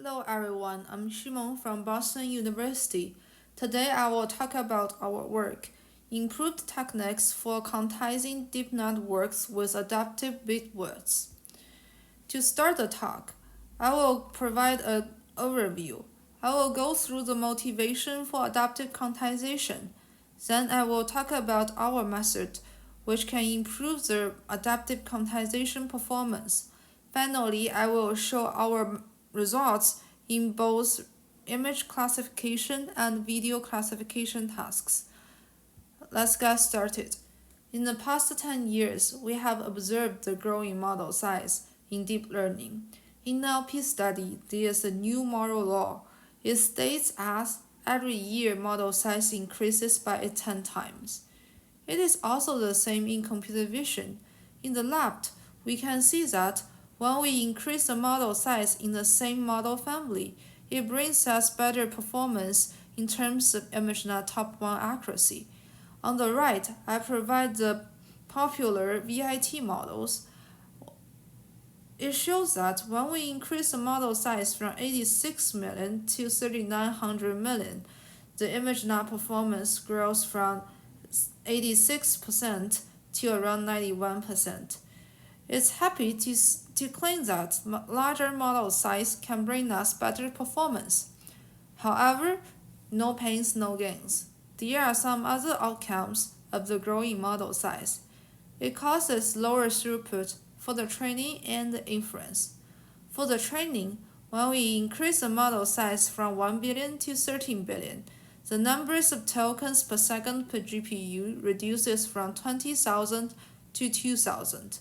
Hello everyone, I'm Ximeng from Boston University. Today I will talk about our work, improved techniques for quantizing deep networks with adaptive bitwords. To start the talk, I will provide an overview. I will go through the motivation for adaptive quantization. Then I will talk about our method, which can improve the adaptive quantization performance. Finally, I will show our results in both image classification and video classification tasks. Let's get started. In the past 10 years, we have observed the growing model size in deep learning. In the NLP study, there is a new moral law. It states as every year model size increases by 10 times. It is also the same in computer vision. In the lab, we can see that when we increase the model size in the same model family, it brings us better performance in terms of ImageNet top 1 accuracy. On the right, I provide the popular VIT models. It shows that when we increase the model size from 86 million to 3900 million, the ImageNet performance grows from 86% to around 91%. It's happy to claim that larger model size can bring us better performance. However, no pains, no gains. There are some other outcomes of the growing model size. It causes lower throughput for the training and the inference. For the training, when we increase the model size from 1 billion to 13 billion, the numbers of tokens per second per GPU reduces from 20,000 to 2,000.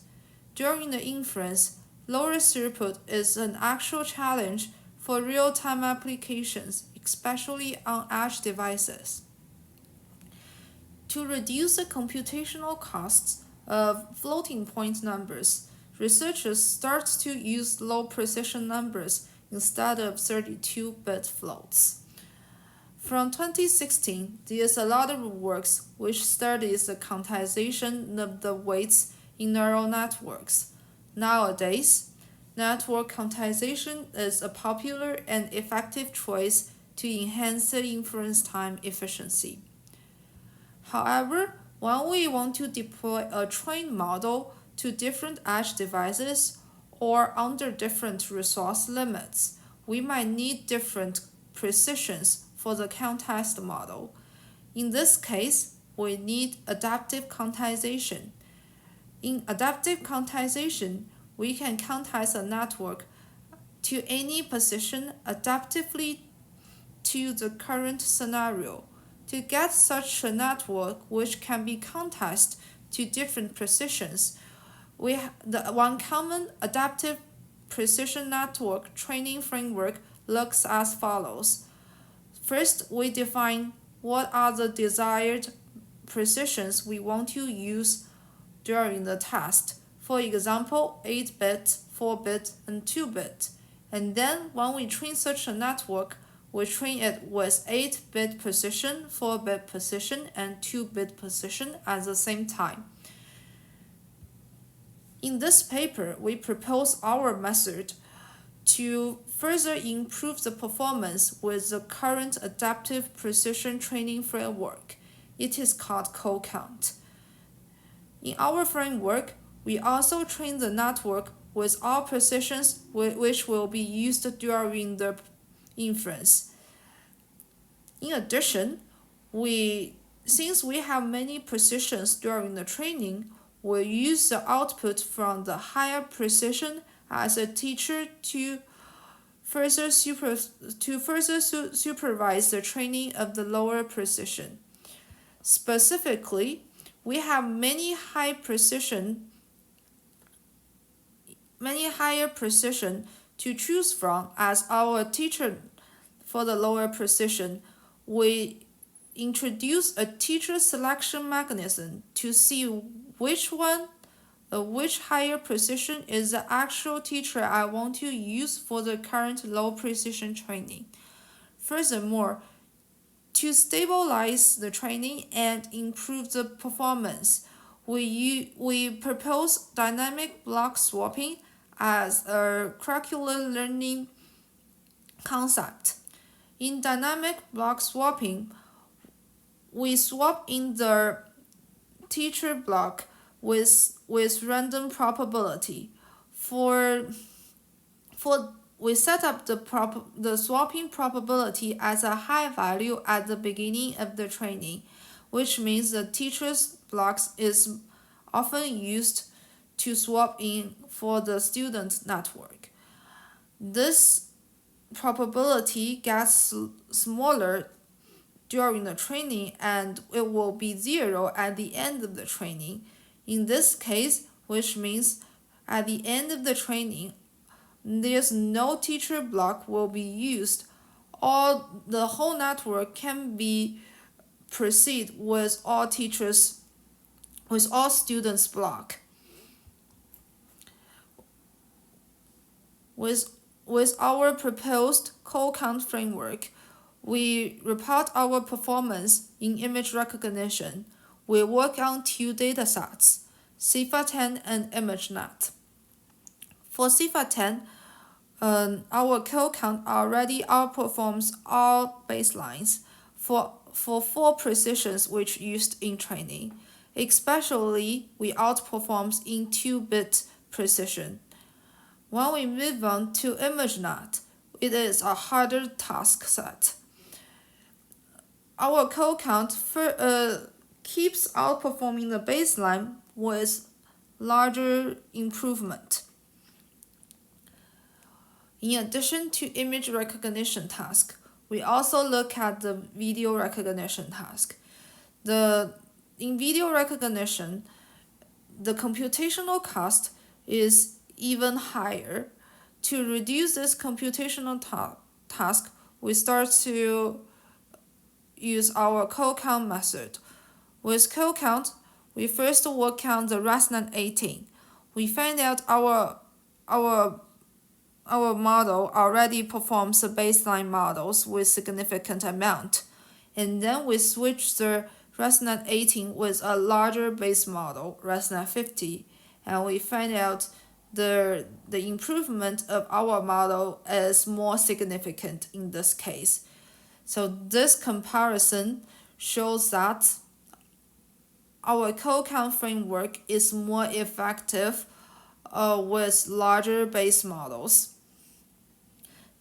During the inference, lower throughput is an actual challenge for real-time applications, especially on edge devices. To reduce the computational costs of floating point numbers, researchers start to use low-precision numbers instead of 32-bit floats. From 2016, there is a lot of works which studies the quantization of the weights in neural networks. Nowadays, network quantization is a popular and effective choice to enhance the inference time efficiency. However, when we want to deploy a trained model to different edge devices or under different resource limits, we might need different precisions for the quantized model. In this case, we need adaptive quantization. In adaptive quantization, we can quantize a network to any position adaptively to the current scenario. To get such a network which can be quantized to different precisions, the one common adaptive precision network training framework looks as follows. First, we define what are the desired precisions we want to use during the test. For example, 8-bit, 4-bit, and 2-bit. And then when we train such a network, we train it with 8-bit precision, 4-bit precision, and 2-bit precision at the same time. In this paper, we propose our method to further improve the performance with the current adaptive precision training framework. It is called co-count. In our framework, we also train the network with all precisions which will be used during the inference. In addition, since we have many precisions during the training, we use the output from the higher precision as a teacher to further supervise the training of the lower precision. Specifically, we have many higher precision to choose from as our teacher. For the lower precision, we introduce a teacher selection mechanism to see which higher precision is the actual teacher I want to use for the current low precision training. Furthermore, to stabilize the training and improve the performance, we propose dynamic block swapping as a curricular learning concept. In dynamic block swapping, we swap in the teacher block with random probability. We set up the swapping probability as a high value at the beginning of the training, which means the teacher's blocks is often used to swap in for the student network. This probability gets smaller during the training and it will be 0 at the end of the training. In this case, which means at the end of the training, there's no teacher block will be used. All the whole network can be proceed with all students block. With our proposed co-count framework, we report our performance in image recognition. We work on 2 datasets, CIFA10 and ImageNet. For CIFA10, our co-count already outperforms all baselines for 4 precisions which used in training. Especially, we outperforms in 2-bit precision. When we move on to ImageNet, it is a harder task set. Our co-count keeps outperforming the baseline with larger improvement. In addition to image recognition task, we also look at the video recognition task. In video recognition, the computational cost is even higher. To reduce this computational task, we start to use our co-count method. With co-count, we first work on the ResNet 18. We find out our model already performs the baseline models with significant amount, and then we switch the ResNet 18 with a larger base model, ResNet 50, and we find out the improvement of our model is more significant in this case. So this comparison shows that our co-count framework is more effective with larger base models.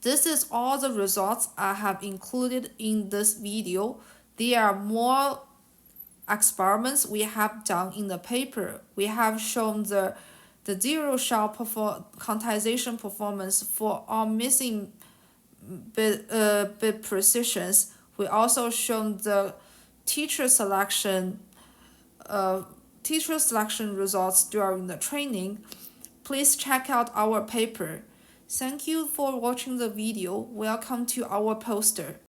This is all the results I have included in this video. There are more experiments we have done in the paper. We have shown the zero-shot quantization performance for all missing bit precisions. We also shown the teacher selection results during the training. Please check out our paper. Thank you for watching the video. Welcome to our poster.